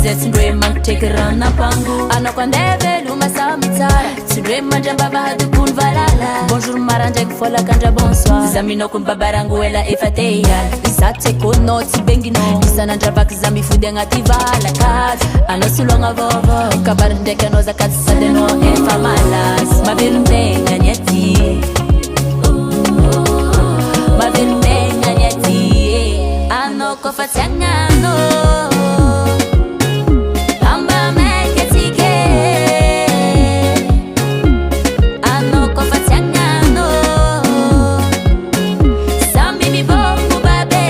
Tsindre mantekerana pangu anokondeve luma samitsara Tsindre majamba bahadu kun valala Bonjour maranja kufola kanja bonsoir Zamino kun babarangu ela efateya Isate kono tibengino Isanandra bak zami fude ngati vala kat Anosulonga vovo Kabarndeke noza katsi sadeno efa malas Mavirundenga nyati Mavirundenga nyati Anoko fatsangano Pamba Maiky Anoko fatsangano Sambi mi bongo babe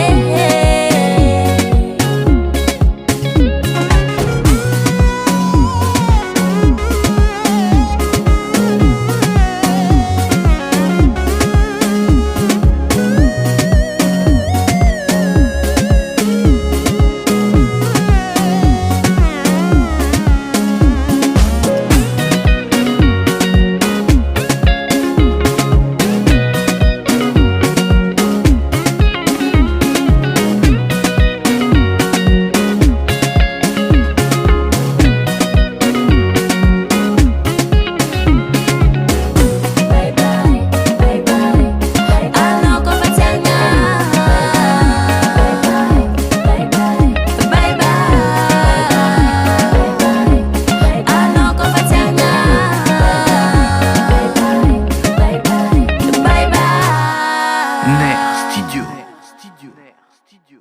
Studio.